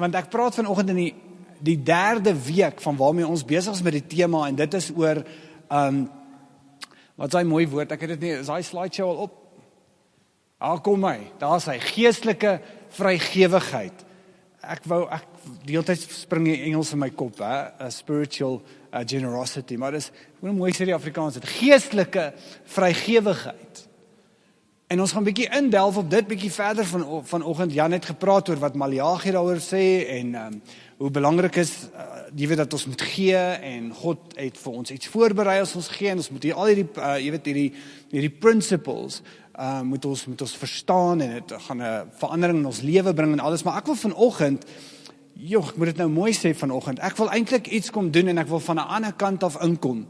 want ek praat vanoggend in die derde week van waarmee ons besig is met die tema, en dit is oor, wat is hy mooi woord, ek het dit nie, is hy slideshow al op? Kom my, daar is hy, geestelike vrygewigheid. Ek die hele tyd spring die Engels in my kop, spiritual generosity, maar dis, hoe mooi sê die Afrikaans het, geestelike vrygewigheid. En ons gaan bietjie indelf op dit bietjie verder vanoggend. Jan het gepraat oor wat Maleagi daaroor sê en hoe belangrik is, jy weet dat ons moet gee en God het vir ons iets voorberei as ons gee en ons moet al hierdie principles moet ons verstaan en dit gaan 'n verandering in ons lewe bring en alles, maar ek wil vanoggend, ek moet dit nou mooi sê vanoggend, ek wil eintlik iets kom doen en ek wil van 'n ander kant af inkom.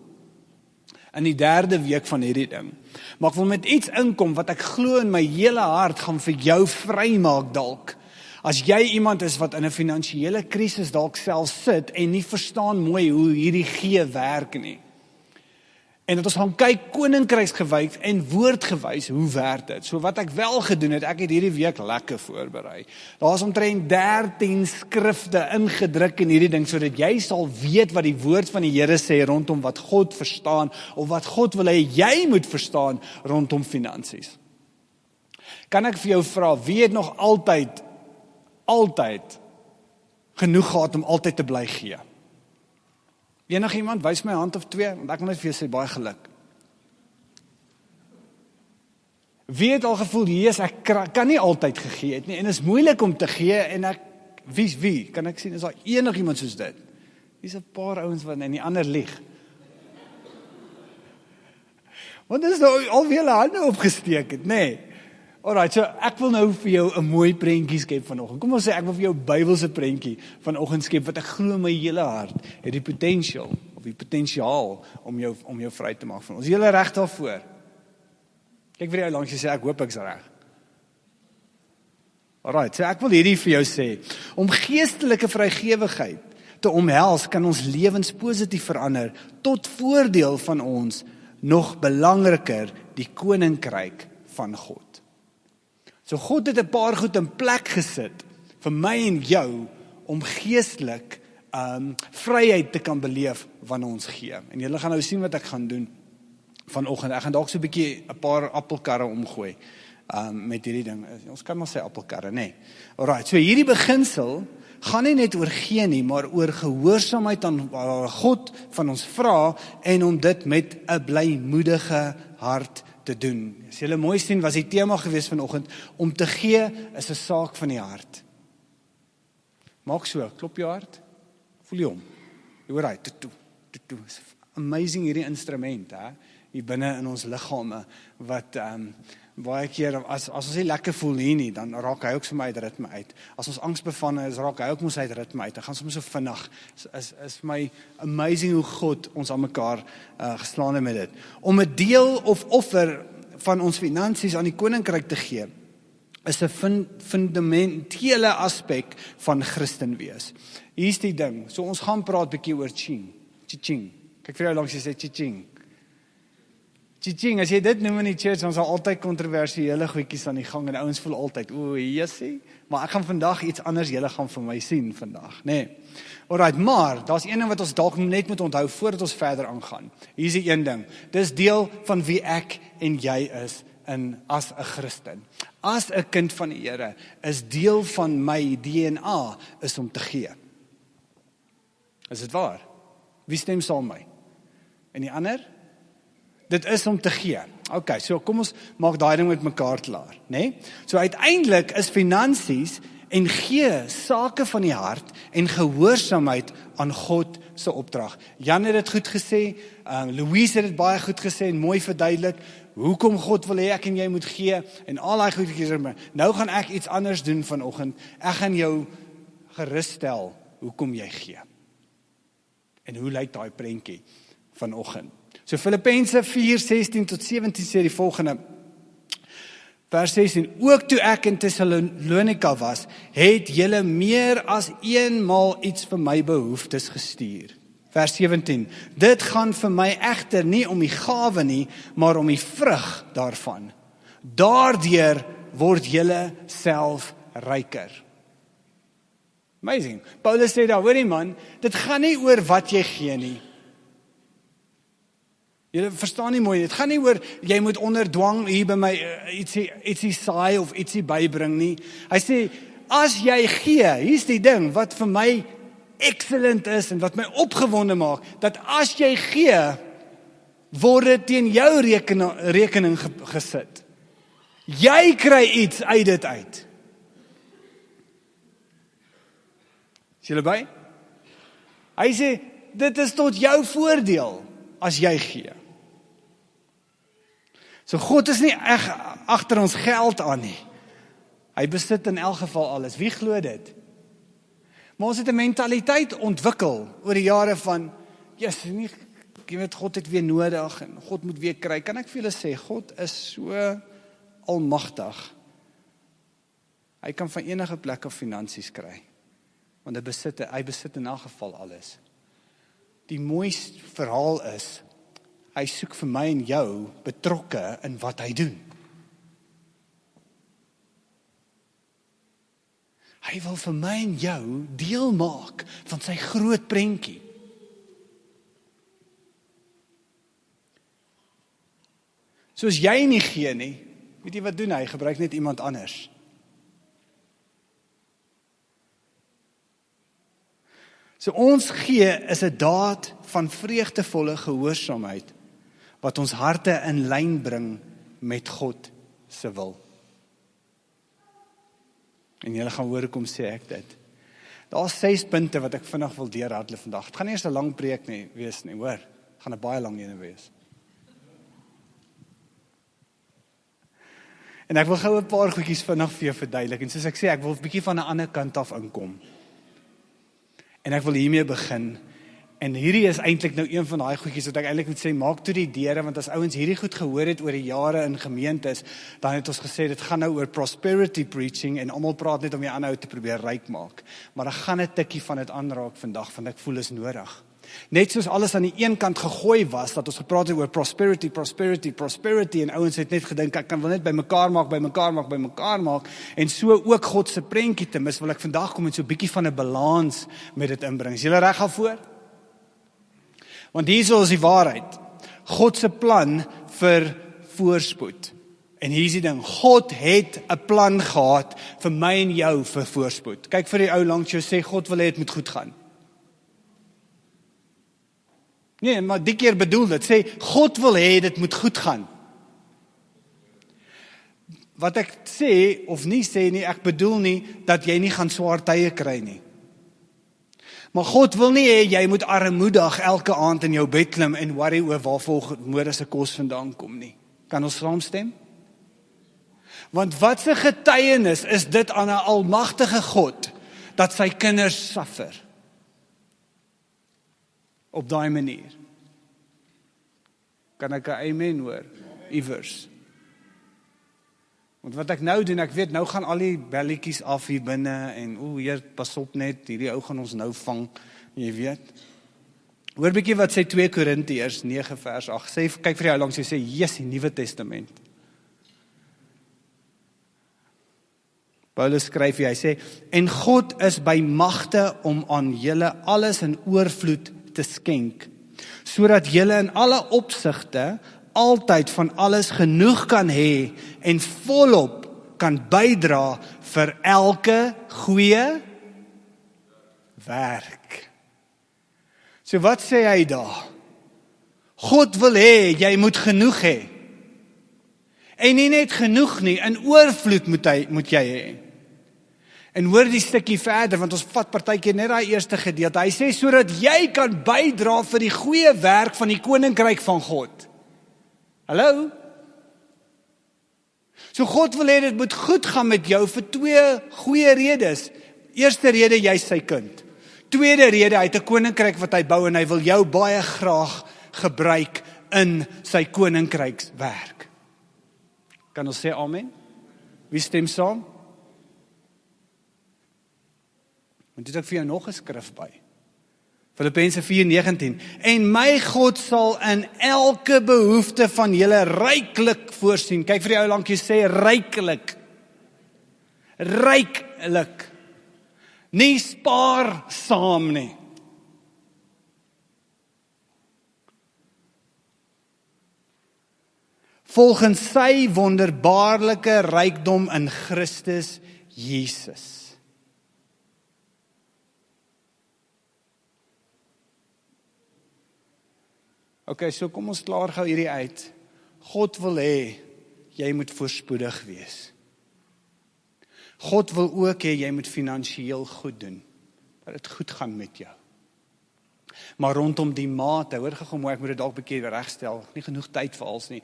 In die derde week van hierdie ding. Maar ek wil met iets inkom wat ek glo in my hele hart gaan vir jou vrymaak dalk. As jy iemand is wat in 'n finansiële krisis dalk self sit en nie verstaan mooi hoe hierdie gee werk nie. En dat ons gaan kyk koninkryksgewys en woordgewys, hoe werk dit? So wat ek wel gedoen het, ek het hierdie week lekker voorberei. Daar is omtrent 13 skrifte ingedruk in hierdie ding, sodat jy sal weet wat die woord van die Here sê rondom wat God verstaan, of wat God wil hê jy moet verstaan rondom finansies. Kan ek vir jou vra, wie het nog altyd genoeg gehad om altyd te bly gee? Enig iemand, wys my hand of twee, want ek wil net vir jou sê, baie geluk. Wie het al gevoel, Jesus, ek kan nie altyd gegee het nie, en is moeilik om te gee, en wie, kan ek sien, is daar enig iemand soos dit? Hier's 'n paar ouens wat, en die ander lieg. Want is nou al wie hulle hande opgesteek het, nee. Alright, so ek wil nou vir jou 'n mooi prentjie skep vanoggend. Kom ons sê, ek wil vir jou 'n Bybelse prentjie vanoggend skep, wat ek glo in my hele hart, het die potensiaal om jou vry te maak van ons. Is julle reg daarvoor? Kyk vir jou langs, jy sê, ek hoop ek's reg. Alright, so ek wil hierdie vir jou sê, om geestelike vrygewigheid te omhels, kan ons lewens positief verander, tot voordeel van ons, nog belangriker, die koninkryk van God. So God het 'n paar goed in plek gesit vir my en jou om geestelik vryheid te kan beleef wanneer ons gee. En julle gaan nou sien wat ek gaan doen vanoggend. Ek gaan dalk so 'n bietjie 'n paar appelkarre omgooi met hierdie ding. Ons kan maar sê appelkarre, nee. Alright, so hierdie beginsel gaan nie net oor gee nie, maar oor gehoorsaamheid aan God van ons vra en om dit met 'n blymoedige hart te doen. As julle mooi sien, was die tema gewees vanoggend, om te gee is 'n saak van die hart. Maak so, klop jou hart, voel jy hom. Jy hoor hy, toe. Amazing hierdie instrument, hier binne in ons liggame, wat baie keer, as ons nie lekker voel hier nie, dan raak hy ook so my uit ritme uit. As ons angsbevange is, raak hy ook ons uit ritme uit. Dan gaan soms so vinnig. Is my amazing hoe God ons aan mekaar geslaan het met dit. Om 'n deel of offer van ons finansies aan die koninkryk te gee, is 'n fundamentele aspek van Christen wees. Hier's die ding. So ons gaan praat bietjie oor ching. Kyk vir jou langs, jy sê ching. Ching, as jy dit noem in die church, dan is daar altyd kontroversiële goedjies aan die gang, en ouens voel altyd, jessie, maar ek gaan vandag iets anders, julle gaan vir my sien vandag, nee. Alright, maar, daar's een ding wat ons dalk net moet onthou, voordat ons verder aangaan. Hier is die een ding, dis deel van wie ek en jy is, as 'n Christen. As 'n kind van die Here, is deel van my DNA, is om te gee. Is dit waar? Wie stem saam met my? En die ander? Dit is om te gee. Okay, so kom ons maak daai ding met mekaar klaar, né? So uiteindelik is finansies en gee sake van die hart en gehoorsaamheid aan God se opdrag. Jan het dit goed gesê, Louise het dit baie goed gesê en mooi verduidelik, hoekom God wil hê ek en jy moet gee, en al daai goedjies. Nou gaan ek iets anders doen vanoggend. Ek gaan jou gerusstel hoekom jy gee. En hoe lyk daai prentjie vanoggend? So Filippense 4:16 tot 17 sê die volgende. Vers 16, ook toe ek in Thessalonika was, het julle meer as eenmaal iets vir my behoeftes gestuur. Vers 17, dit gaan vir my egter nie om die gawe nie, maar om die vrug daarvan. Daardeur word julle self ryker. Amazing. Paulus sê daar, hoorie man, dit gaan nie oor wat jy gee nie. Julle verstaan nie mooi, dit gaan nie oor, jy moet onder dwang hier by my ietsie saai of ietsie bybring nie. Hy sê, as jy gee, hier's die ding, wat vir my excellent is, en wat my opgewonde maak, dat as jy gee, word dit teen jou rekening gesit. Jy kry iets uit dit uit. Is julle by? Hy sê, dit is tot jou voordeel, as jy gee. So God is nie reg agter ons geld aan nie. Hy besit in elk geval alles. Wie glo dit? Maar ons het 'n mentaliteit ontwikkel oor die jare van, yes, nie, jy weet, God het weer nodig en God moet weer kry. Kan ek vir julle sê, God is so almagtig. Hy kan van enige plek af finansies kry. Want hy besit in elk geval alles. Die mooiste verhaal is, hy soek vir my en jou betrokke in wat hy doen. Hy wil vir my en jou deel maak van sy groot prentjie. Soos jy nie gee nie, weet jy wat doen hy? Gebruik net iemand anders. So ons gee is 'n daad van vreugdevolle gehoorsaamheid, wat ons harte in lyn bring met God se wil. En julle gaan hoor hoekom sê ek dit. Daar is 6 punte wat ek vinnig wil deurhardloop vandag. Het gaan nie eers 'n lang preek nie wees nie, hoor. Het gaan 'n baie lang een wees. En ek wil gou 'n paar goedjies vinnig vir jou verduidelik. En soos ek sê, ek wil 'n bietjie van 'n ander kant af inkom. En ek wil hiermee begin. En hierdie is eintlik nou een van daai goedjies wat ek eintlik moet sê, maak toe die deure, want as ouens hierdie goed gehoor het oor die jare in gemeentes, dan het ons gesê, dit gaan nou oor prosperity preaching, en almal praat net om die ander te probeer ryk maak. Maar ek gaan 'n tikkie van dit aanraak vandag, want ek voel is nodig. Net soos alles aan die een kant gegooi was, dat ons gepraat het oor prosperity, en ouens het net gedink, ek kan wel net by mekaar maak, en so ook God se prentjie te mis, wil ek vandag kom en so 'n bietjie van 'n balans met dit inbring. Is julle reg daarvoor? Want hier is die waarheid. God se plan vir voorspoed. En hier is die ding, God het 'n plan gehad vir my en jou vir voorspoed. Kyk vir die ou langs jou, sê God wil hê dit moet goed gaan. Nee, maar die keer bedoel dit, sê God wil hê dit moet goed gaan. Wat ek sê, of nie sê nie, ek bedoel nie, dat jy nie gaan swaar tye kry nie. Maar God wil nie hê, jy moet armoedig elke aand in jou bed klim en worry oor waar volgende se kos vandaan kom nie. Kan ons saamstem? Want wat se getuienis is dit aan 'n almagtige God, dat sy kinders suffer? Op daai manier. Kan ek 'n amen hoor? Iewers. Want wat ek nou doen, ek weet, nou gaan al die belletjies af hier binne, en Heer, pas op net, hierdie ou gaan ons nou vang, jy weet. Hoor bietjie wat sê 2 Korintiërs 9 vers 8, sê, kyk vir jou langs, jy sê, yes, die Nuwe Testament. Paulus skryf hier, hy sê, en God is by magte om aan julle alles in oorvloed te skenk, sodat julle in alle opsigte altyd van alles genoeg kan hê en volop kan bydra vir elke goeie werk. So wat sê hy daar? God wil hê, jy moet genoeg hê. En nie net genoeg nie, in oorvloed moet jy hê. En hoor die stukkie verder, want ons vat partykeer net daai eerste gedeelte. Hy sê, sodat jy kan bydra vir die goeie werk van die koninkryk van God. Hallo? So God wil hê dit moet goed gaan met jou vir 2 goeie redes. Eerste rede, jy is sy kind. Tweede rede, hy het 'n koninkryk wat hy bou en hy wil jou baie graag gebruik in sy koninkrykswerk. Kan ons sê amen? Wie stem saam? Want dit het ek vir jou nog 'n skrif by. Filippense 4:19. En my God sal in elke behoefte van julle ryklik voorsien. Kyk vir die ou lank, jy sê ryklik. Ryklik. Nie spaar saam nie. Volgens sy wonderbaarlike rykdom in Christus Jesus. Okay, so kom ons klaar gou hierdie uit. God wil hê, jy moet voorspoedig wees. God wil ook hê, jy moet finansiëel goed doen. Dat dit goed gaan met jou. Maar rondom die mate, hoor gou, ek moet dit dalk 'n bietjie regstel, nie genoeg tyd vir alles nie.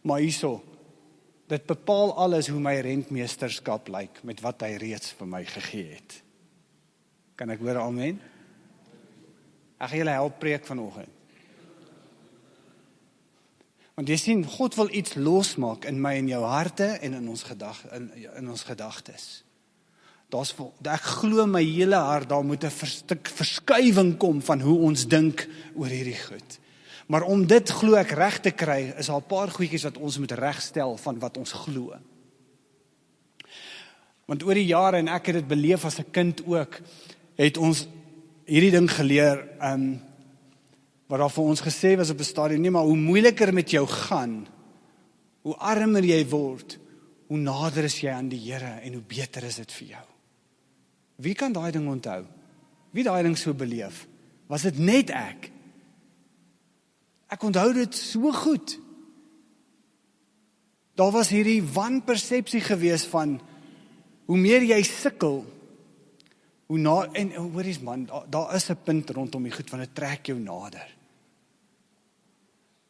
Maar hierso, dit bepaal alles hoe my rentmeesterskap lyk, met wat hy reeds vir my gegee het. Kan ek hoor amen? Ek gaan julle help preek vanoggend. Want jy sien, God wil iets losmaak in my en jou harte en in ons gedagtes. Ek glo my hele hart, daar moet 'n stuk verskywing kom van hoe ons dink oor hierdie goed. Maar om dit glo ek reg te kry, is al 'n paar goedjies wat ons moet regstel van wat ons glo. Want oor die jare, en ek het dit beleef as 'n kind ook, het ons hierdie ding geleer, wat daar vir ons gesê was op 'n stadium, nee, maar hoe moeiliker met jou gaan, hoe armer jy word, hoe nader is jy aan die Here en hoe beter is dit vir jou. Wie kan daai ding onthou? Wie daai ding so beleef? Was dit net ek? Ek onthou dit so goed. Daar was hierdie wanpersepsie gewees van, hoe meer jy sukkel, en hoor eens man, daar is 'n punt rondom die goed, want dit trek jou nader.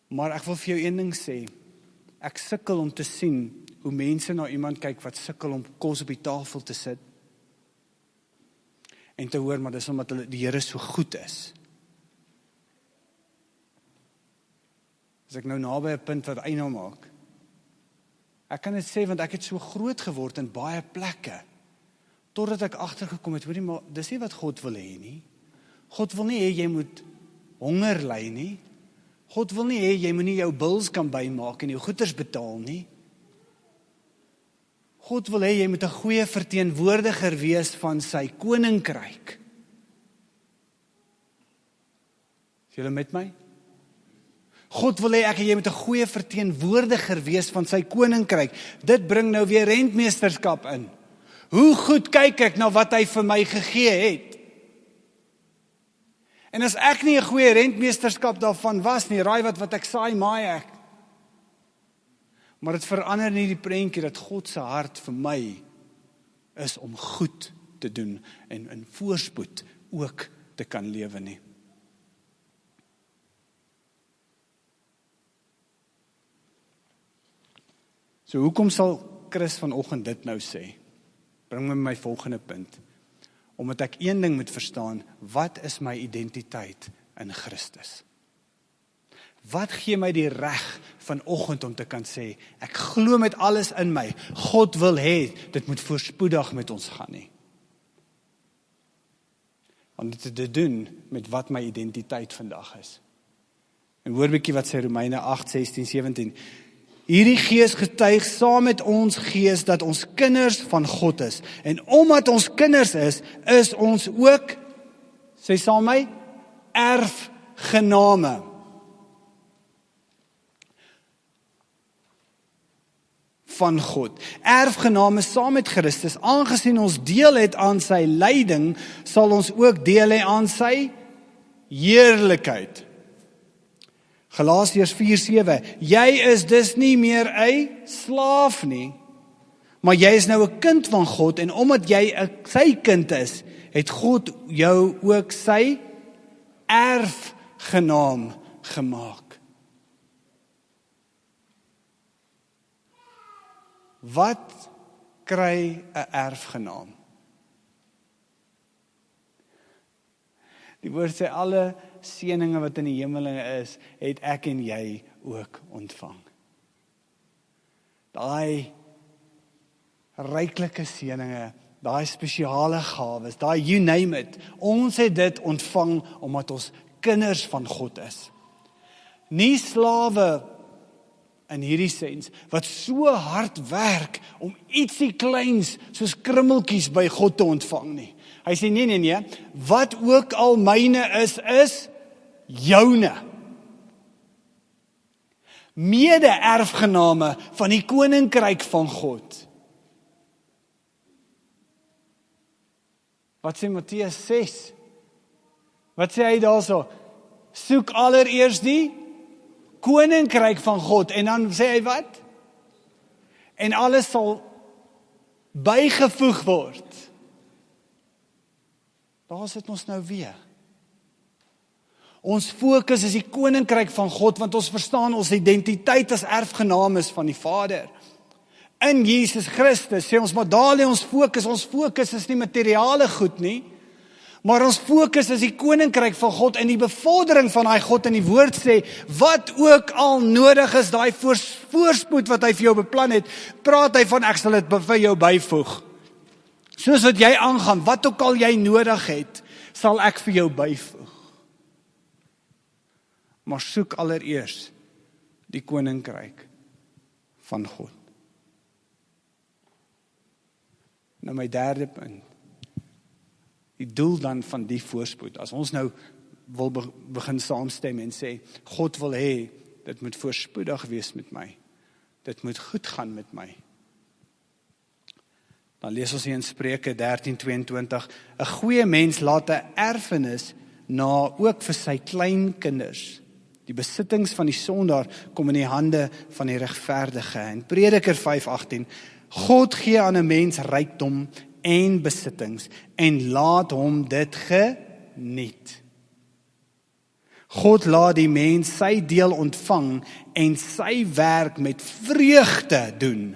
Maar ek wil vir jou een ding sê, ek sukkel om te sien, hoe mense na iemand kyk, wat sukkel om kos op die tafel te sit, en te hoor, maar dis omdat die Here so goed is. As ek nou naby 'n punt wat einde maak, ek kan dit sê, want ek het so groot geword in baie plekke, totdat ek agtergekom het, hoorie, maar dis nie wat God wil hê nie. God wil nie hê jy moet honger ly nie. God wil nie hê jy moet nie jou bills kan bymaak en jou goeders betaal nie. God wil hê jy moet 'n goeie verteenwoordiger wees van sy koninkryk. Is julle met my? God wil hê jy moet 'n goeie verteenwoordiger wees van sy koninkryk. Dit bring nou weer rentmeesterskap in. Hoe goed kyk ek na wat hy vir my gegee het? En as ek nie 'n goeie rentmeesterskap daarvan was nie, raai wat ek saai, maai ek. Maar dit verander nie die prentjie dat God se hart vir my is om goed te doen en in voorspoed ook te kan lewe nie. So hoekom sal Chris vanoggend dit nou sê? Bring my volgende punt. Omdat ek een ding moet verstaan, wat is my identiteit in Christus? Wat gee my die reg vanoggend om te kan sê, ek glo met alles in my, God wil hê, dit moet voorspoedig met ons gaan nie. Want dit het te doen met wat my identiteit vandag is. En hoor bietjie wat sê Romeine 8, 16, 17. Hierdie gees getuig saam met ons gees dat ons kinders van God is. En omdat ons kinders is ons ook, sê saam my, erfgename. Van God. Erfgename saam met Christus, aangesien ons deel het aan sy lyding, sal ons ook deel hê aan sy heerlikheid. Galasiërs 4:7, jy is dus nie meer 'n slaaf nie, maar jy is nou 'n kind van God, en omdat jy sy kind is, het God jou ook sy erfgenaam gemaak. Wat kry 'n erfgenaam? Die woord sê alle seëninge wat in die hemelinge is, het ek en jy ook ontvang. Daai ryklike seëninge, daai spesiale gawes, daai you name it, ons het dit ontvang omdat ons kinders van God is. Nie slawe in hierdie sens, wat so hard werk om ietsie kleins soos krummeltjies by God te ontvang nie. Hy sê nee, wat ook al myne is joune. Mede-erfgename van die koninkryk van God. Wat sê Matteus 6? Wat sê hy daarso? Soek allereers die koninkryk van God. En dan sê hy wat? En alles sal bygevoeg word. Daar sit ons nou weer. Ons fokus is die koninkryk van God, want ons verstaan ons identiteit as erfgenames van die Vader. In Jesus Christus sê ons, maar daar lê ons fokus is nie materiale goed nie, maar ons fokus is die koninkryk van God en die bevordering van daai God in die woord sê, wat ook al nodig is, daai voorspoed wat hy vir jou beplan het, praat hy van ek sal dit vir jou byvoeg. Soos wat jy aangaan, wat ook al jy nodig het, sal ek vir jou byvoeg. Maar soek allereers die koninkryk van God. Nou my derde punt. Die doel dan van die voorspoed. As ons nou wil begin saamstem en sê, God wil hê, dit moet voorspoedig wees met my. Dit moet goed gaan met my. Dan lees ons hier in Spreuke 13:22, 'n goeie mens laat 'n erfenis na ook vir sy kleinkinders. Die besittings van die sondaar kom in die hande van die regverdige. En Prediker 5:18, God gee aan 'n mens rykdom en besittings en laat hom dit geniet. God laat die mens sy deel ontvang en sy werk met vreugde doen.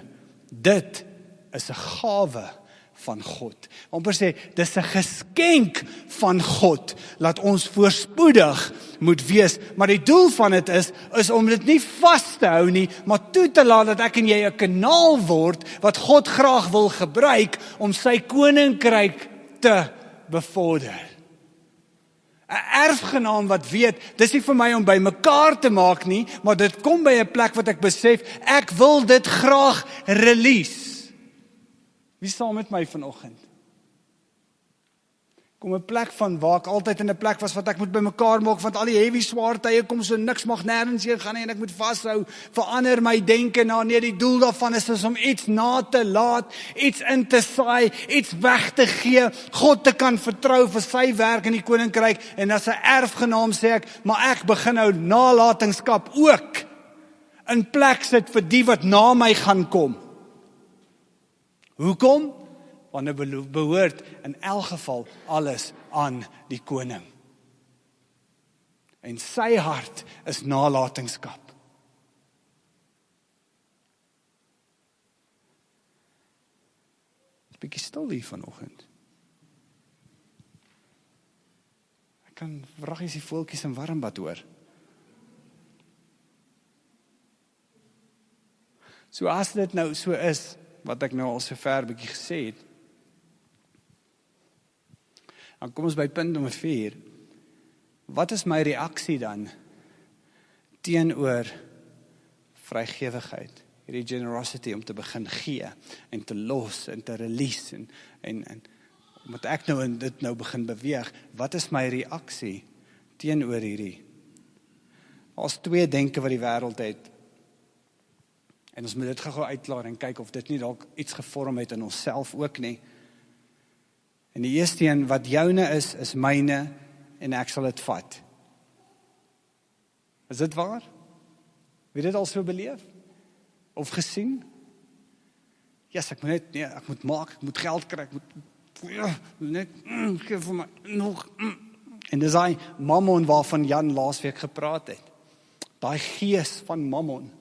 Dit is 'n gawe van God. Amper sê, dis 'n geskenk van God, laat ons voorspoedig moet wees, maar die doel van dit is om dit nie vas te hou nie, maar toe te laat dat ek en jy 'n kanaal word, wat God graag wil gebruik, om sy koninkryk te bevorder. 'n Erfgenaam wat weet, dis nie vir my om by mekaar te maak nie, maar dit kom by 'n plek wat ek besef, ek wil dit graag release. Wie saam met my vanoggend? Kom 'n plek van waar ek altyd in 'n plek was wat ek moet bymekaar maak, want al die heavy swaar tye kom so niks mag nêrens heen gaan nie en ek moet vashou, verander my denke na nee, die doel daarvan is om iets na te laat, iets in te saai, iets weg te gee, God te kan vertrou vir sy werk in die koninkryk en as 'n erfgenaam sê ek, maar ek begin nou nalatenskap ook in plek sit vir die wat na my gaan kom. Hoekom? Want dit behoort in elk geval alles aan die koning. En sy hart is nalatenskap. Is 'n bietjie stil hier vanoggend. Ek kan vraggies die voeltjies in warmbad hoor. So as dit nou so is, wat ek nou al so ver bietjie gesê het, dan kom ons by punt nommer 4. Wat is my reaksie dan teenoor vrygewigheid, hierdie generosity om te begin gee en te los en te release en omdat ek nou in dit nou begin beweeg, wat is my reaksie teenoor hierdie? Daar's 2 denke wat die wêreld het. En ons moet dit gou uitklaar en kyk of dit nie dalk iets gevorm het in onsself ook nie. En die eerste een, wat joune is myne en ek sal dit vat. Is dit waar? Wie dit al so beleef? Of gesien? Yes, ek moet maak, ek moet geld kry, ek moet net, geef vir my, nog, En dis daai mammon waarvan Jan laasweek gepraat het. Daai gees van mammon.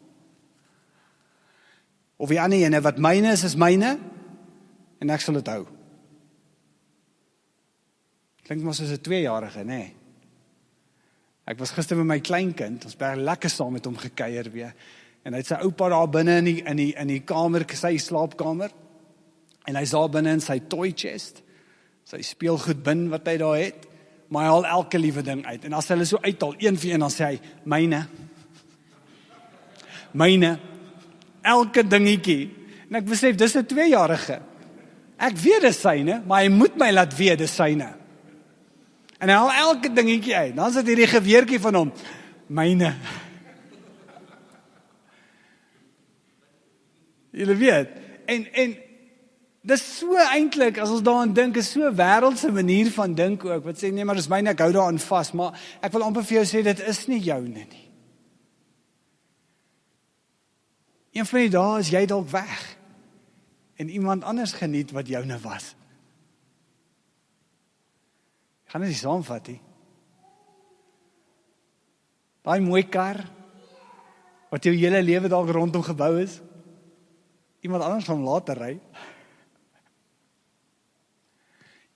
Of die ander ene, wat myne is myne, en ek sal dit hou. Klink maar soos 'n 2-jarige, nê? Ek was gister met my kleinkind, ons baie lekker saam met hom gekuier weer, en hy het sy oupa daar binne in die kamer, sy slaapkamer, en hy's daar binne in sy toy chest, sy speelgoed bin wat hy daar het, maar hy haal elke liewe ding uit, en as hy hulle so uithaal, een vir een, dan sê hy, myne, elke dingetjie, en ek besef, dis 'n 2-jarige, Ek weet dis syne, maar hy moet my laat weet dis syne. En hy haal elke dingetjie uit. Dan sit hierdie geweertjie van hom, myne. Julle weet, en dis so eintlik, as ons daaraan dink, is so 'n wêreldse manier van dink ook, wat sê, nee, maar dis myne, ek hou daaraan vas, maar ek wil amper vir jou sê, dit is nie joune nie. Een van die dae is jy dalk weg, en iemand anders geniet wat joune was. Ek gaan dit nie saamvat nie. Daai mooi kar, wat jou hele lewe dalk rondom gebou is, iemand anders gaan later ry.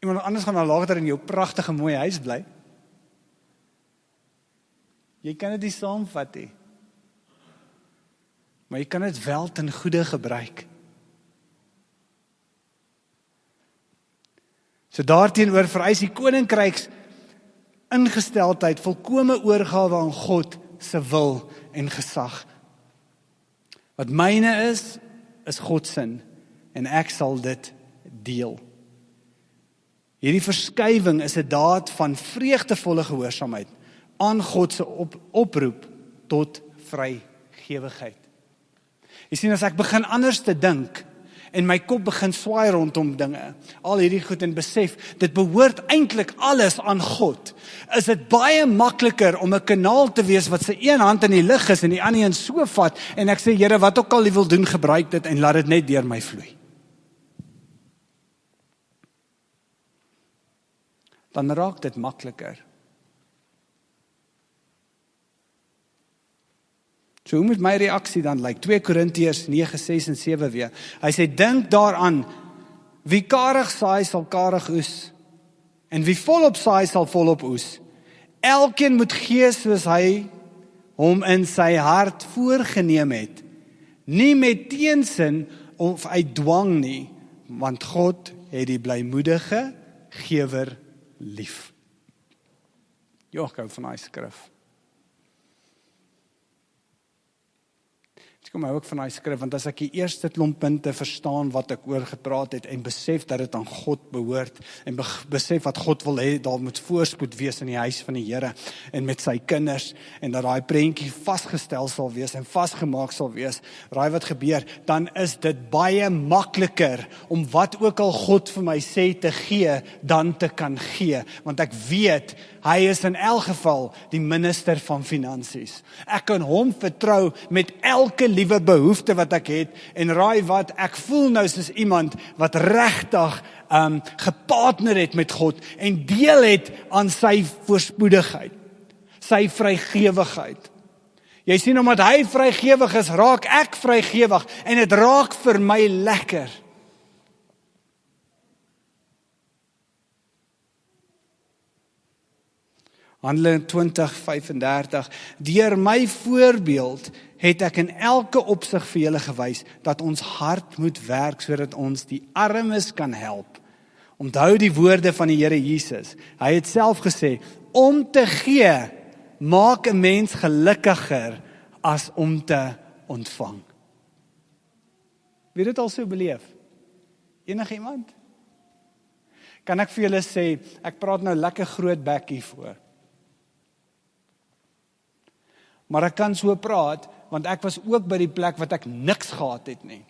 Iemand anders gaan later in jou pragtige mooi huis bly. Jy kan dit nie saamvat nie. Maar jy kan dit wel ten goeie gebruik. So daarteenoor vereis die koninkryks ingesteldheid, volkome oorgawe aan God se wil en gesag. Wat myne is God se, en ek sal dit deel. Hierdie verskywing is 'n daad van vreugdevolle gehoorsaamheid aan God se oproep tot vrygewigheid. Jy sien, as ek begin anders te dink en my kop begin swaai rondom dinge, al hierdie goed en besef, dit behoort eintlik alles aan God, is dit baie makliker om 'n kanaal te wees wat se een hand in die lug is en die ander een so vat, en ek sê, Here, wat ook al U wil doen, gebruik dit en laat dit net deur my vloei. Dan raak dit makliker. So hoe moet my reaksie dan lyk? 2 Korintiërs 9, 6 en 7 weer. Hy sê, dink daaraan, wie karig saai sal karig oes, en wie volop saai sal volop oes. Elkeen moet gee soos hy hom in sy hart voorgenem het, nie met teensin of uit dwang nie, want God het die blymoedige gewer lief. Ek hou van daai skrif. Ek kom ook van daai skrif, want as ek die eerste klomp punte verstaan wat ek oor gepraat het, en besef dat dit aan God behoort, en besef wat God wil hê, daar moet voorspoed wees in die huis van die Here, en met sy kinders, en dat daai prentjie vasgestel sal wees, en vasgemaak sal wees, raai wat gebeur, dan is dit baie makliker, om wat ook al God vir my sê te gee, dan te kan gee, want ek weet, hy is in elk geval die minister van finansies. Ek kan hom vertrou met elke liewe behoefte wat ek het, en raai wat, ek voel nou soos iemand wat regtig gepartner het met God, en deel het aan sy voorspoedigheid, sy vrygewigheid. Jy sien, omdat hy vrygewig is, raak ek vrygewig, en dit raak vir my lekker. Handelinge 20:35, deur my voorbeeld het ek in elke opsig vir julle gewys, dat ons hart moet werk, sodat ons die armes kan help. Onthou die woorde van die Here Jesus. Hy het self gesê, om te gee, maak 'n mens gelukkiger as om te ontvang. Wie het dit al so beleef? Enige iemand? Kan ek vir julle sê, ek praat nou lekker groot bek hiervoor. Maar ek kan so praat, want ek was ook by die plek wat ek niks gehad het nie.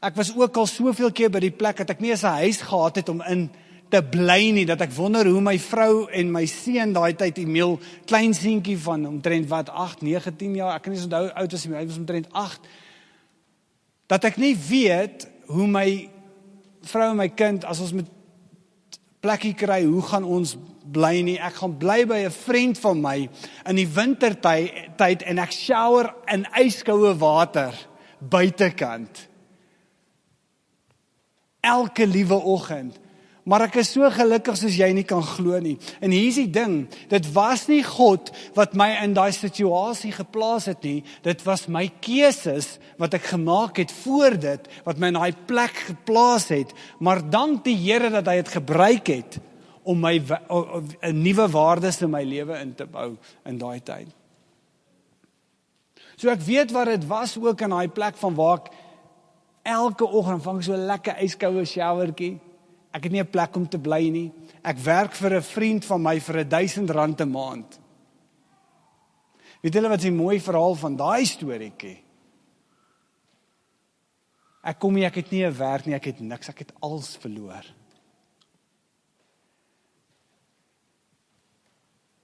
Ek was ook al soveel keer by die plek dat ek nie eens 'n huis gehad het om in te bly nie, dat ek wonder hoe my vrou en my seun daai tyd, Emil, klein seentjie van omtrent wat 8, 9, 10 jaar, ek kan nie onthou hoe oud is hy was omtrent 8, dat ek nie weet hoe my vrou en my kind, as ons met plekkie kry, hoe gaan ons bly nie? Ek gaan bly by 'n vriend van my in die wintertyd en ek shower in yskoue water buitekant. Elke liewe oggend. Maar ek is so gelukkig soos jy nie kan glo nie. En hier is die ding, dit was nie God wat my in daai situasie geplaas het nie, dit was my keuses wat ek gemaak het voor dit, wat my in daai plek geplaas het, maar dank die Here dat hy het gebruik het, om my 'n nuwe waardes in my lewe in te bou in daai tyd. So ek weet wat dit was ook in daai plek van waar ek Elke oggend vang ek so 'n lekker yskoue showertjie. Ek het nie 'n plek om te bly nie. Ek werk vir 'n vriend van my vir R1000 'n maand. Weet julle wat is die mooi verhaal van daai storieetjie? Ek kom hier, ek het nie 'n werk nie, ek het niks, ek het alles verloor.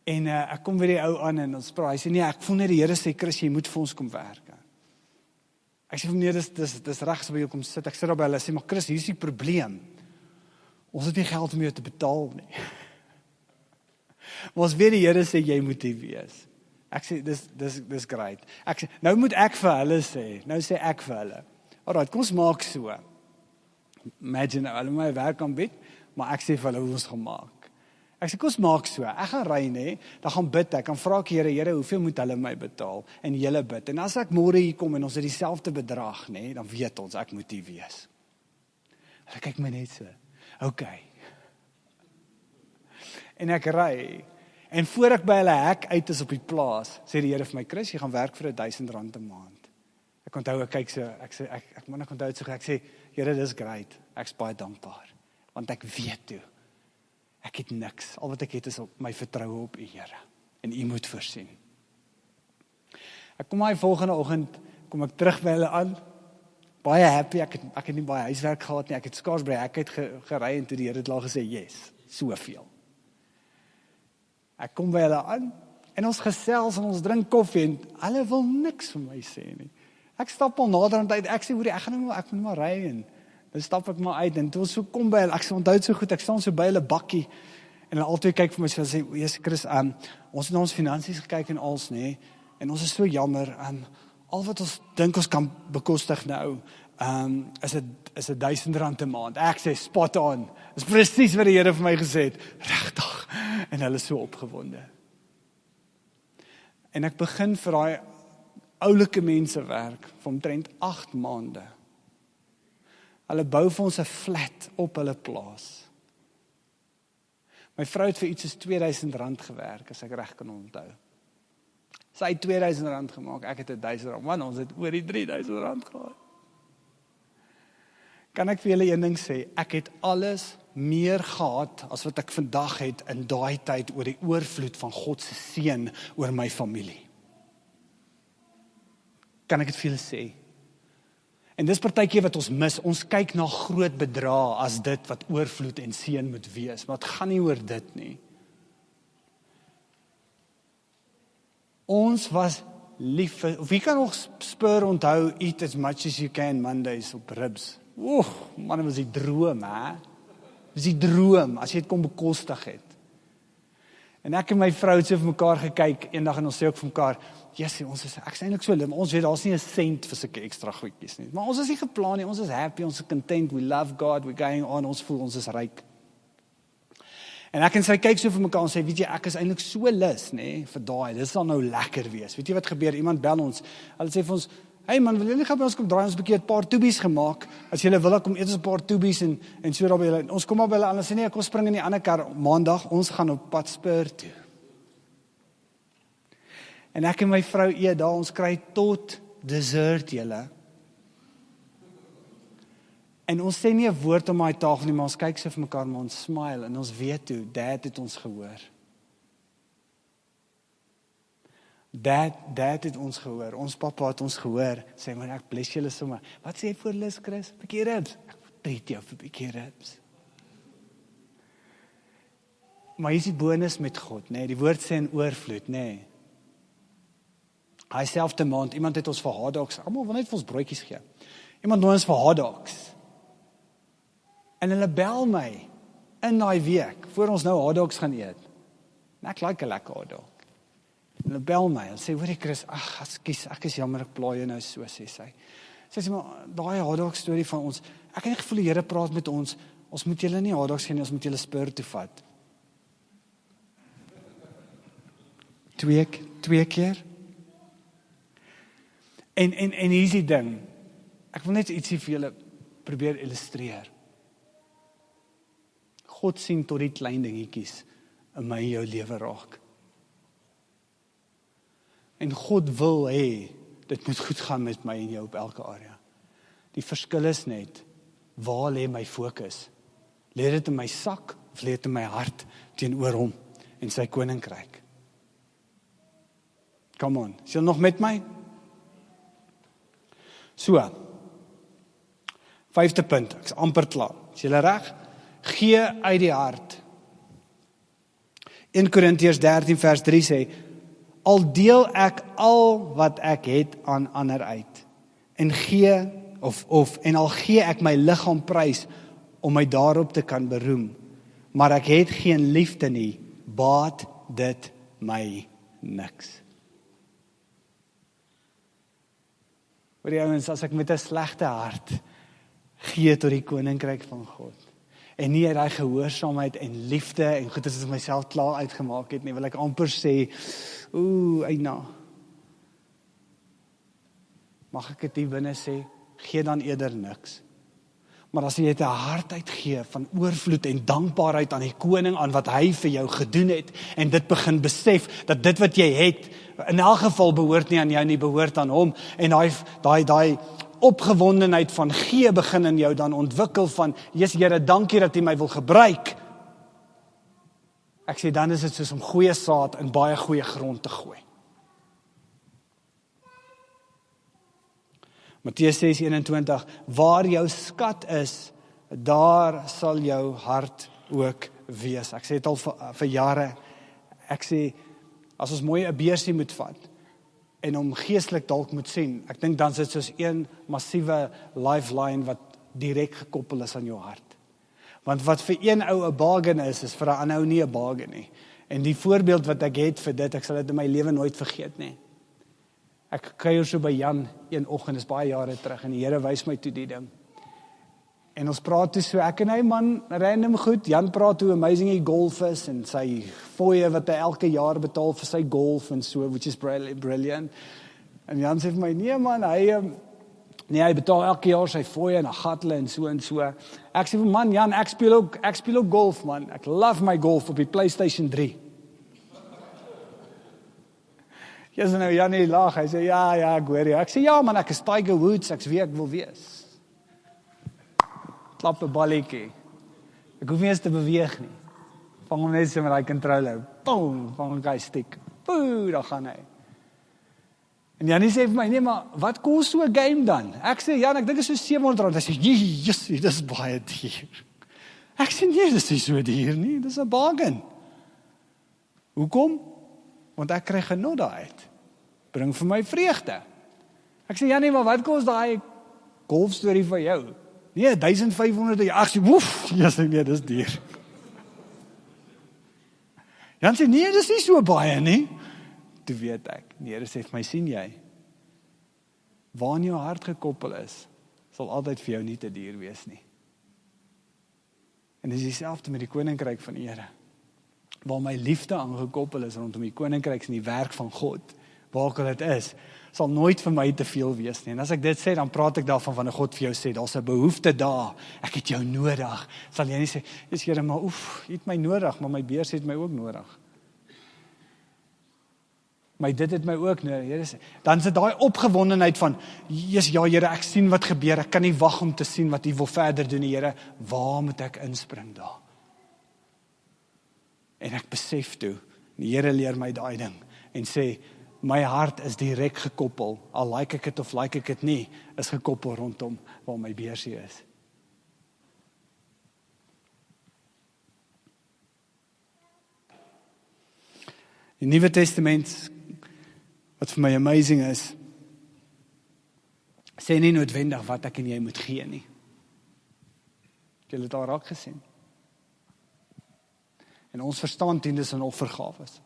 En ek kom weer die ou aan en ons praat, hy sê nee, ek voel net die Here sê, Chris, jy moet vir ons kom werk. Ek sê, nee, dis reg as by jou kom sit, ek sit daar by hulle, sê, maar Chris, hier is die probleem. Ons het nie geld om jou te betaal nie. Maar ons weet die Here sê, jy moet hier wees. Ek sê, dis great. Ek sê, nou moet ek vir hulle sê, nou sê ek vir hulle, alright, kom ons maak so. Imagine, hulle my werk aanbied, maar ek sê vir hulle hoe ons gaan maak. Ek sê, kom ons maak so, ek gaan ry nie, dan gaan bid ek, dan vra ek Here, hoeveel moet hulle my betaal, en julle bid, en as ek môre hier kom, en ons het dieselfde bedrag, nee, dan weet ons, ek moet hier wees. Hulle kyk my net so, okay. En ek ry, en voor ek by hulle hek uit is op die plaas, sê die Here vir my, Chris, jy gaan werk vir R1000 'n maand. Ek onthou, ek kyk so, ek moet nog onthou het so, ek sê, Here, dis great, ek's baie dankbaar, want ek weet toe, ek het niks, al wat ek het is op my vertroue op U, Here, en U moet voorsien. Ek kom my volgende oggend, kom ek terug by hulle aan, baie happy, ek het nie baie huiswerk gehad nie, ek het skaars by die hek uit gery, en toe die Here het al gesê, yes, soveel. Ek kom by hulle aan, en ons gesels, en ons drink koffie, en hulle wil niks vir my sê nie. Ek stap al naderhand uit, ek sê, hoorie, ek moet maar ry, en dan stap ek maar uit, en toe ons so kom by hulle, ek onthou so goed, ek staan so by hulle bakkie, en hulle altyd kyk vir my, so hulle sê, Jesus Chris, ons het na ons finansies gekyk en als, nee, en ons is so jammer, al wat ons dink ons kan bekostig nou, is R1000 'n maand. Ek sê, spot on, is presies wat die Here vir my gesê het, regtig, en hulle is so opgewonde. En ek begin vir daai oulike mense werk, vir omtrent 8 maande. Hulle bou vir ons 'n flat op hulle plaas. My vrou het vir iets soos R2000 gewerk, as ek reg kan onthou. Sy het R2000 gemaak, ek het R1000, man, ons het oor die R3000 gehad. Kan ek vir julle een ding sê, ek het alles meer gehad, as wat ek vandag het, in daai tyd, oor die oorvloed van God se seën, oor my familie. Kan ek dit vir julle sê? En dis partykeer wat ons mis, ons kyk na groot bedrae, as dit wat oorvloed en seën moet wees, maar het gaan nie oor dit nie. Ons was lief, of wie kan nog Spur onthou, eat as much as you can Mondays op ribs. Man, dit was die droom, hè? Dit was die droom, as jy het kon bekostig het. En ek en my vrou het so vir mekaar gekyk, eendag en ons sê ook vir mekaar, ek is eintlik so lim, ons weet, daar is nie 'n sent vir sulke ekstra goedjies nie, maar ons is nie geplan nie, ons is happy, ons is content, we love God, we're going on, ons voel, ons is ryk. En ek en sy kyk so vir mekaar en sê, weet jy, ek is eintlik so lus, nee, vir daai, dit sal nou lekker wees. Weet jy wat gebeur? Iemand bel ons, hulle sê vir ons, hey man, wil jy nie gaan by ons kom draai, ons 'n bietjie 'n paar toebies gemaak, as jy wil, kom eet ons 'n paar toebies en so daar by julle. Ons kom maar by hulle aan, hulle sê nee, kom spring in die ander kar, maandag, ons gaan op pad Spur toe. En ek en my vrou eet daar, ons kry tot dessert julle. En ons sê nie 'n woord om daai tafel nie, maar ons kyk so vir mekaar, maar ons smile, en ons weet toe, Dad het ons gehoor. Dad het ons gehoor, ons pappa het ons gehoor, sê maar, ek bless julle sommer. Wat sê jy voor lus, Chris? Bietjie ribs? Ek treat jou vir bietjie ribs. Maar hier is die bonus met God, nee, die woord sê in oorvloed, nee. Hy selfde maand, iemand het ons vir hotdogs, almal wil net vir ons broodjies gee. Iemand nooi ons vir hotdogs. En hulle bel my in daai week, voor ons nou hotdogs gaan eet. En ek like 'n lekker hotdog. En hulle bel my en sê, hoorie Chris, ekskuus, ek is jammer, ek pla jou nou so, sê sy. Sê maar, daai hotdog storie van ons, ek het nie gevoel die Here praat met ons moet julle nie hotdogs gee nie, ons moet julle Spur toe vat. Twee keer. En hier is die ding, ek wil net ietsie vir julle probeer illustreer. God sien tot die klein dingetjies in my en jou lewe raak. En God wil hê, dit moet goed gaan met my en jou op elke area. Die verskil is net, waar lê my fokus? Lê dit in my sak, of lê dit in my hart, teenoor hom, en sy koninkryk? Come on, is jy nog met my? So, 5de punt, ek is amper klaar. Is julle reg? Gee uit die hart. 1 Korintiërs 13 vers 3 sê, al deel ek al wat ek het aan ander uit, en al gee ek my liggaam prys, om my daarop te kan beroem, maar ek het geen liefde nie, baat dit my niks. Hoor jy ouens, as ek met 'n slegte hart gee tot die koninkryk van God, en nie uit daai gehoorsaamheid en liefde en goed as ek myself klaar uitgemaak het nie, wil ek amper sê, eina. Mag ek dit hier binne sê, gee dan eerder niks. Maar as jy 'n hart uitgee van oorvloed en dankbaarheid aan die koning, aan wat hy vir jou gedoen het, en dit begin besef, dat dit wat jy het, in elk geval behoort nie aan jou nie, behoort aan hom, en daai opgewondenheid van gee begin in jou dan ontwikkel van, Jesus Here, dankie dat U my wil gebruik. Ek sê, dan is dit soos om goeie saad in baie goeie grond te gooi. Matteus 6:21, waar jou skat is, daar sal jou hart ook wees. Ek sê dit al vir jare, ek sê, as ons mooi 'n beursie moet vat, en hom geestelik dalk moet sien, ek dink dan is dit soos een massiewe lifeline wat direk gekoppel is aan jou hart. Want wat vir een ou 'n bargain is vir 'n ander ou nie 'n bargain nie. En die voorbeeld wat ek het vir dit, ek sal dit in my lewe nooit vergeet nie. Ek kuier so by Jan een oggend, is baie jare terug, en die Here wys my toe die ding. En ons praat toe so, ek en hy man, random goed, Jan praat hoe amazing hy golf is, en sy fooie wat hy elke jaar betaal vir sy golf, en so, which is brilliant. En Jan sê vir my, nee man, hy betaal elke jaar sy fooie, en dan gat hulle, en so en so. Ek sê vir man, Jan, ek speel ook golf man, ek love my golf op die PlayStation 3. Ja, so nou Jan nie lag, hy sê, ja, ek hoor jou. Ek sê, ja man, ek is Tiger Woods, ek is wie ek wil wees. Klap 'n balletjie. Ek hoef nie eens te beweeg nie. Vang hom net so met daai controller. Boom, vang hy stick. Boom, daar gaan hy. En Janie sê vir my, nee, maar wat kos so 'n game dan? Ek sê, Jan, ek dink dit is so R700. Hy sê, Jesus, dit is baie duur. Ek sê, nee, dit is nie so duur nie, dit is 'n bargain. Hoekom? Want ek kry genot daaruit. Bring vir my vreugde. Ek sê, Janie, maar wat kos daai golfstorie vir jou? Nee, 1500, ek sê, woef, jy sê, nee, dis duur. Jan sê, nee, dis nie so baie nie. Toe weet ek, die Here sê vir my, sien jy, waar in jou hart gekoppel is, sal altyd vir jou nie te duur wees nie. En dis dieselfde met die koninkryk van die Here. Waar my liefde aangekoppel is rondom die koninkryk en die werk van God, waar ook al dit is, sal nooit vir my te veel wees nie. En as ek dit sê, dan praat ek daarvan wanneer God vir jou sê, daar's 'n behoefte daar, ek het jou nodig. Sal jy nie sê, dis Here, maar jy het my nodig, maar my beurs het my ook nodig. Maar dit het my ook nodig. Here sê, dan is dit daai opgewondenheid van, Jesus, ja Here, ek sien wat gebeur, ek kan nie wag om te sien wat U wil verder doen, Here, waar moet ek inspring daar? En ek besef toe, die Here leer my daai ding, en sê, my hart is direk gekoppel, al like ek het of like ek het nie, is gekoppel rondom waar my beursie is. Die Nuwe Testament, wat vir my amazing is, sê nie noodwendig wat ek en jy moet gee nie. Het julle dit al raak gesien? En ons verstaan tiendes en offergawes.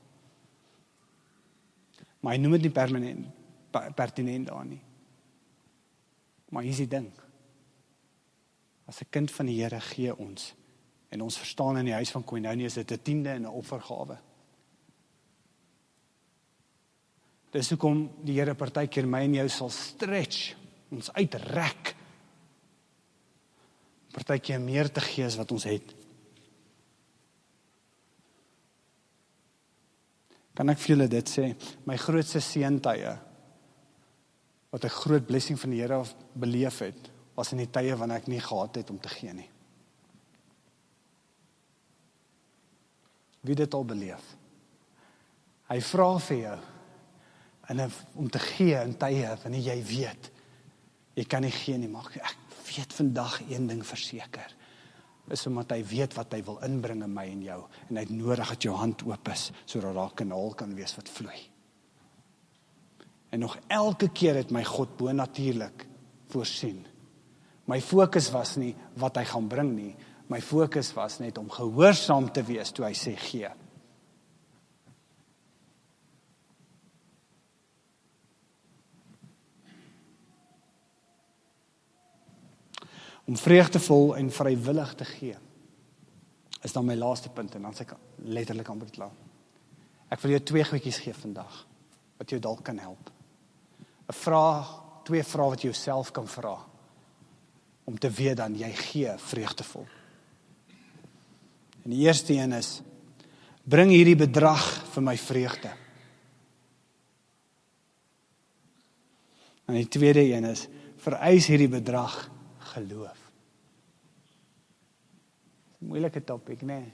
Maar hy noem dit nie pertinent daar nie. Maar hier is die ding. As 'n kind van die Here gee ons, en ons verstaan in die huis van Koinonia is dit 'n tiende en 'n offergawe. Dis hoekom die Here partykeer my en jou sal stretch, ons uitrek, partykeer meer te gee as wat ons het. Kan ek vir julle dit sê, my grootste seëntye, wat 'n groot blessing van die Here beleef het, was in die tye wanneer ek nie gehad het om te gee nie. Wie dit al beleef. Hy vra vir jou, om te gee in tye wanneer jy weet, jy kan nie gee nie, maar ek weet vandag een ding verseker, is omdat hy weet wat hy wil inbring in my en jou, en hy het nodig dat jou hand oop is, sodat daar 'n kanaal kan wees wat vloei. En nog elke keer het my God bonatuurlik voorsien. My fokus was nie wat hy gaan bring nie, my fokus was net om gehoorsaam te wees toe hy sê gee. Om vreugdevol en vrywillig te gee, is dan my laaste punt, en dan sê ek letterlik amper klaar. Ek wil jou 2 goedjies gee vandag, wat jou dalk kan help. 2 vrae wat jy jouself kan vra, om te weet dan, jy gee vreugdevol. En die eerste een is, bring hierdie bedrag vir my vreugde. En die tweede een is, vereis hierdie bedrag geloof. Moeilike topic, nee.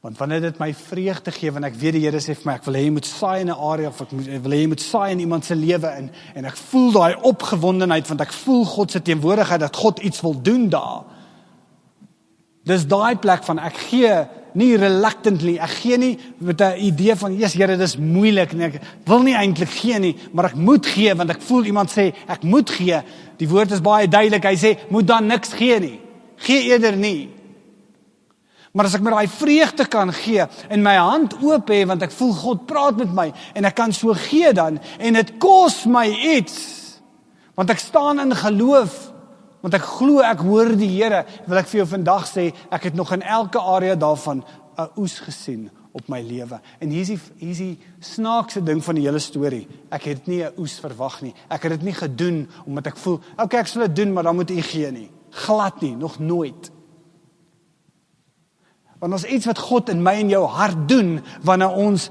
Want wanneer dit my vreugde gee, want ek weet die Here sê vir my, ek wil hê jy moet saai in 'n area, of ek wil hê jy moet saai in iemand se lewe in, en ek voel daai opgewondenheid, want ek voel God se teenwoordigheid, dat God iets wil doen daar. Dis daai plek van, ek gee nie reluctantly, ek gee nie met 'n idee van, yes Here, dis moeilik, en ek wil nie eintlik gee nie, maar ek moet gee, want ek voel iemand sê, ek moet gee. Die woord is baie duidelik, hy sê, moet dan niks gee nie. Gee eerder nie. Maar as ek met daai vreugde kan gee, en my hand oop hê, want ek voel God praat met my, en ek kan so gee dan, en dit kos my iets, want ek staan in geloof, want ek glo ek hoor die Here, wil ek vir jou vandag sê, ek het nog in elke area daarvan 'n oes gesien op my lewe. En hier is die snaakse ding van die hele storie. Ek het nie 'n oes verwag nie. Ek het dit nie gedoen, omdat ek voel, okay, ek sal dit doen, maar dan moet u gee nie. Glad nie, nog nooit. Want ons iets wat God in my en jou hart doen, wanneer ons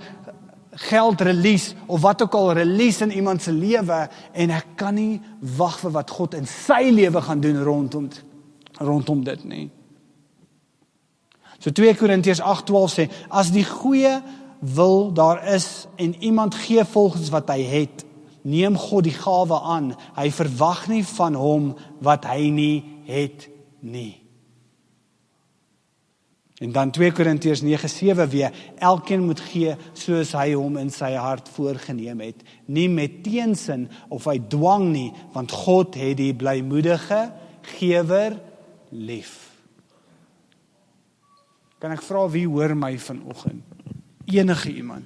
geld release, of wat ook al release in iemand se lewe, en ek kan nie wag vir wat God in sy lewe gaan doen rondom dit nie. So 2 Korintiërs 8:12 sê, as die goeie wil daar is, en iemand gee volgens wat hy het, neem God die gawe aan, hy verwag nie van hom wat hy nie het nie. En dan 2 Korintiërs 9:7 weer, elkeen moet gee soos hy hom in sy hart voorgenem het, nie met teensin of hy dwang nie, want God het die blymoedige gewer lief. Kan ek vra wie hoor my vanoggend? Enige iemand.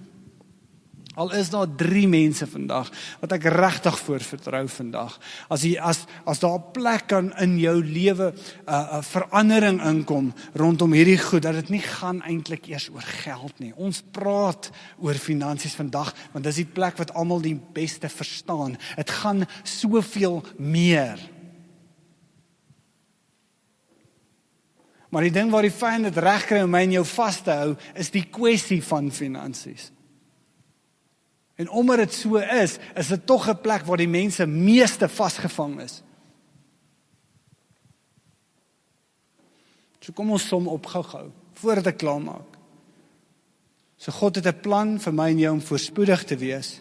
Al is daar 3 mense vandag, wat ek regtig voor vertrou vandag. As daar 'n plek kan in jou lewe, 'n verandering inkom, rondom hierdie goed, dat dit nie gaan eintlik eers oor geld nie. Ons praat oor finansies vandag, want dis die plek wat almal die beste verstaan. Dit gaan soveel meer. Maar die ding waar die vyand dit reg kry om my en jou vas te hou, is die kwessie van finansies. En omdat dit so is dit tog 'n plek waar die mense meeste vasgevang is. So kom ons som op gou-gou, voordat ek klaar maak. So God het 'n plan vir my en jou om voorspoedig te wees.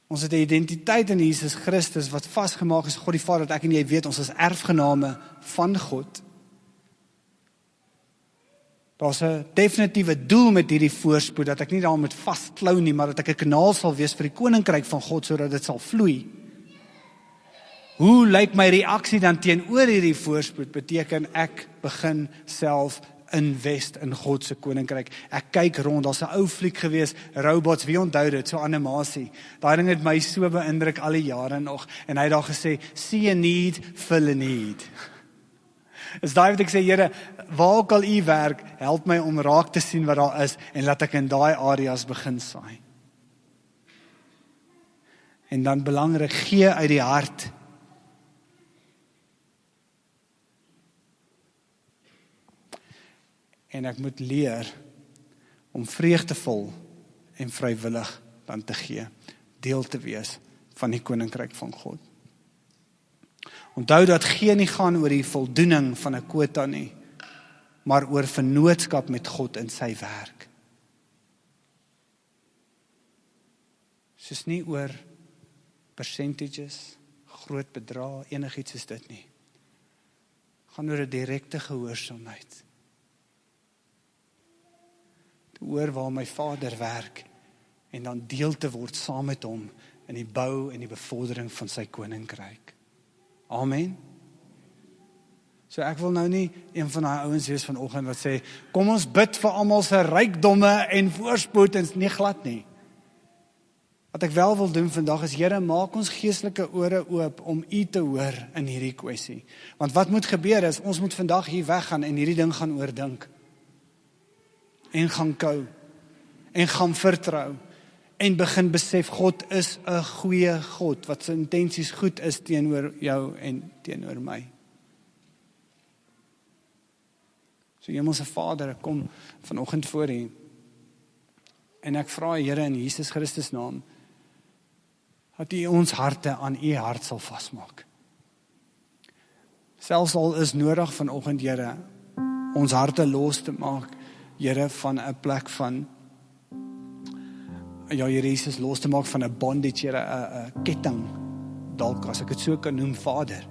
Ons het 'n identiteit in Jesus Christus wat vasgemaak is, God die Vader, dat ek en jy weet, ons is erfgename van God. Daar's 'n definitiewe doel met hierdie voorspoed, dat ek nie daar moet vasklou nie, maar dat ek 'n kanaal sal wees vir die koninkryk van God, sodat dit sal vloei. Hoe lyk my reaksie dan teenoor hierdie voorspoed? Beteken ek begin self invest in God se koninkryk. Ek kyk rond, daar's 'n ou fliek gewees, Robots, wie onthou dit, so animasie. Daai ding het my so beïndruk al die jare nog, en hy het daar gesê, see a need, fill a need. Is daai wat ek sê, Here, waar ook al u werk, help my om raak te sien wat daar is, en laat ek in daai areas begin saai. En dan belangrik, gee uit die hart. En ek moet leer om vreugdevol en vrywillig dan te gee. deel te wees van die koninkryk van God. Onthou dat geen nie gaan oor die voldoening van 'n kwota nie, maar oor vennootskap met God in sy werk. Soos nie oor percentages, groot bedrae, enigiets is dit nie. Gaan oor 'n direkte gehoorsaamheid. Te hoor waar my Vader werk en dan deel te word saam met hom in die bou en die bevordering van sy koninkryk. Amen. So ek wil nou nie een van daai ouens wees vanoggend wat sê, kom ons bid vir almal se rykdomme en voorspoed, en nie glad nie. Wat ek wel wil doen vandag is, Here, maak ons geestelike ore oop om U te hoor in hierdie kwessie. Want wat moet gebeur is, ons moet vandag hier weggaan en hierdie ding gaan oordink. En gaan kou. En gaan vertrou. En begin besef, God is 'n goeie God, wat sy intensies goed is teenoor jou en teenoor my. So Hemelse Vader, ek kom vanoggend voor U. En ek vra Here in Jesus Christus naam, dat U ons harte aan U hart sal vasmaak. Selfs al is nodig vanoggend, Here, ons harte los te maak, Here, van 'n plek van, ja, Here Jesus, los te maak van 'n bondage, Here, 'n ketting, dalk as ek dit so kan noem, Vader,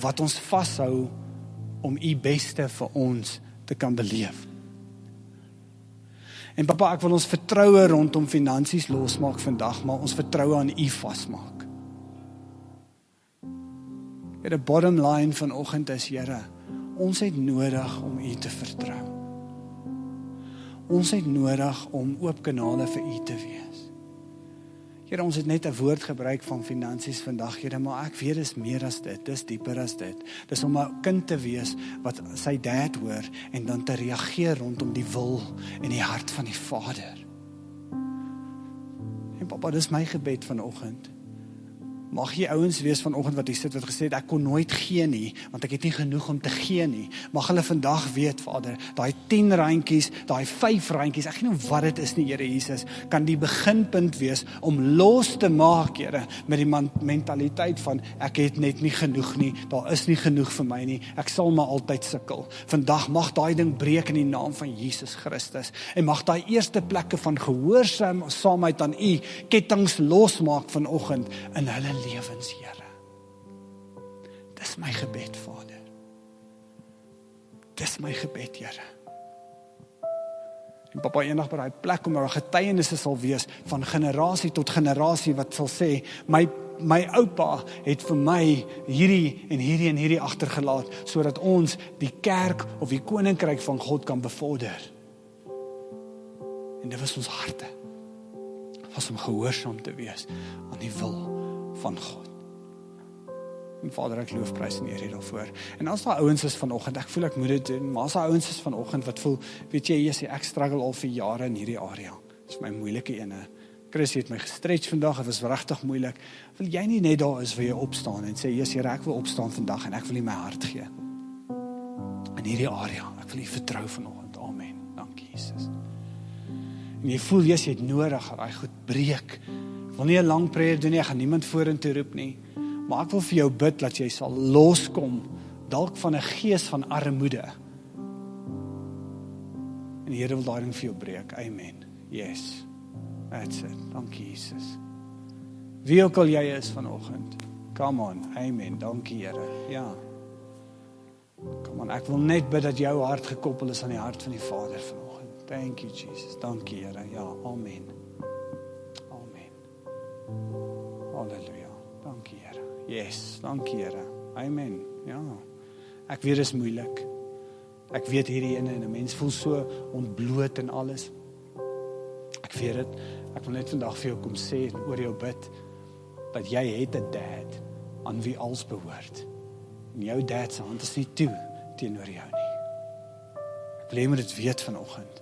wat ons vashou om U beste vir ons te kan beleef. En Papa, ek wil ons vertroue rondom finansies losmaak vandag, maar ons vertroue aan U vasmaak. Die bottom line vanoggend is, Here, ons het nodig om U te vertrou. Ons het nodig om oop kanale vir U te wees. Here, ons het net 'n woord gebruik van finansies vandag, Here, maar ek weet dis meer as dit, dis dieper as dit. Dis om 'n kind te wees wat sy dad hoor en dan te reageer rondom die wil en die hart van die Vader. En Papa, dis my gebed vanoggend. Mag jy ouens wees vanoggend wat hier sit wat gesê het, ek kon nooit gee nie, want ek het nie genoeg om te gee nie. Mag hulle vandag weet, Vader, daai 10 randjies, daai 5 randjies, ek weet nie wat dit is nie, Here Jesus, kan die beginpunt wees om los te maak, Here, met die mentaliteit van, ek het net nie genoeg nie, daar is nie genoeg vir my nie, ek sal maar altyd sukkel. Vandag mag daai ding breek in die naam van Jesus Christus, en mag daai eerste plekke van gehoorsaamheid aan U, kettinge losmaak vanoggend in hulle lewens, Here. Dis my gebed, Vader. Dis my gebed, Here. En Papa, eendag by daai plek om 'n getuienisse sal wees van generasie tot generasie wat sal sê, my oupa het vir my hierdie en hierdie en hierdie agtergelaat, sodat ons die kerk of die koninkryk van God kan bevorder. En dit was ons harte. Was om gehoorsaam te wees aan die wil van God. En Vader, ek loofprys en eer U daarvoor. En as daar ouens is vanoggend, ek voel ek moet dit doen, maar as daar ouens is vanoggend wat voel, weet jy, ek struggle al vir jare in hierdie area. Dit is my moeilike ene. Chris het my gestretch vandag, het was regtig moeilik. Wil jy nie net daar is vir jou opstaan en sê, Jesus, Here, ek wil opstaan vandag en ek wil U my hart gee. In hierdie area, ek wil U vertrou vanoggend. Amen. Dankie, Jesus. En jy voel, jy het nodig, dat hy goed breek. Ek wil nie 'n lang prayer doen nie, ek gaan niemand vorentoe roep nie, maar ek wil vir jou bid, dat jy sal loskom, dalk van 'n gees van armoede. En die Here wil daai ding vir jou breek, amen. Yes, that's it, dankie Jesus. Wie ook al jy is vanoggend, come on, amen, dankie Here, ja. Come on, ek wil net bid dat jou hart gekoppel is aan die hart van die Vader vanoggend. Thank you Jesus, dankie Here, ja, amen. Halleluja, dankie Here. Yes, dankie Here. Amen. Ja. Ek weet dit is moeilik. Ek weet hierdie ene en 'n mens voel so ontbloot en alles. Ek weet dit. Ek wil net vandag vir jou kom sê en oor jou bid dat jy het 'n dad aan wie alles behoort. En jou dad se hand is nie toe teenoor jou nie. Ek wil hê jy moet dit weet vanoggend.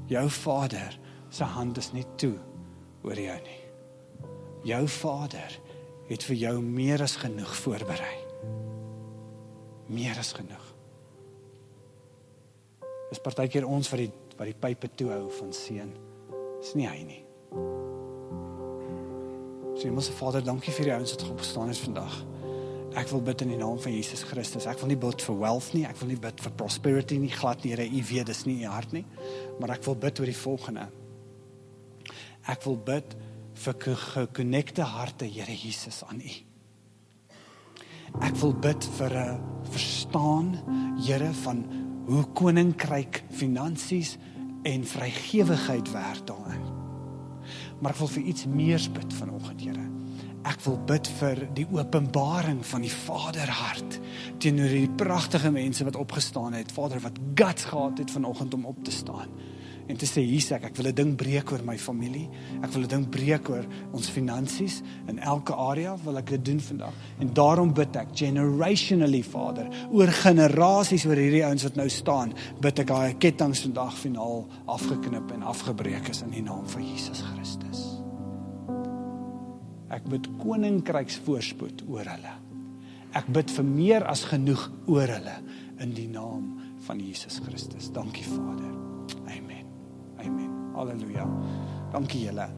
Jou Vader se hand is nie toe oor jou nie. Jou Vader het vir jou meer as genoeg voorberei. Meer as genoeg. Dis partykeer ons wat die pype toehou van seun. Dis nie hy nie. So Hemelse Vader, dankie vir die ouens wat opgestaan het vandag. Ek wil bid in die naam van Jesus Christus. Ek wil nie bid vir wealth nie, ek wil nie bid vir prosperity nie, glad nie, Here, U weet, dis nie U hart nie, maar ek wil bid oor die volgende. Ek wil bid vir geconnecte harte, Here Jesus, aan U. Ek wil bid vir 'n verstaan, Here, van hoe koninkryk, finansies en vrygewigheid werk daarin. Maar ek wil vir iets meer bid vanoggend, Here. Ek wil bid vir die openbaring van die Vaderhart teenoor die pragtige mense wat opgestaan het, Vader, wat guts gehad het vanoggend om op te staan. En te sê, hier ek wil 'n ding breek oor my familie, ek wil 'n ding breek oor ons finansies, in elke area wil ek dit doen vandag. En daarom bid ek, generationally, Vader, oor generasies, oor hierdie ouens wat nou staan, bid ek daai ketTINGs vandag finaal afgeknip en afgebreek is in die naam van Jesus Christus. Ek bid koninkryks voorspoed oor hulle. Ek bid vir meer as genoeg oor hulle, in die naam van Jesus Christus. Dankie, Vader. Amen. Amen. Halleluja. Dankie julle.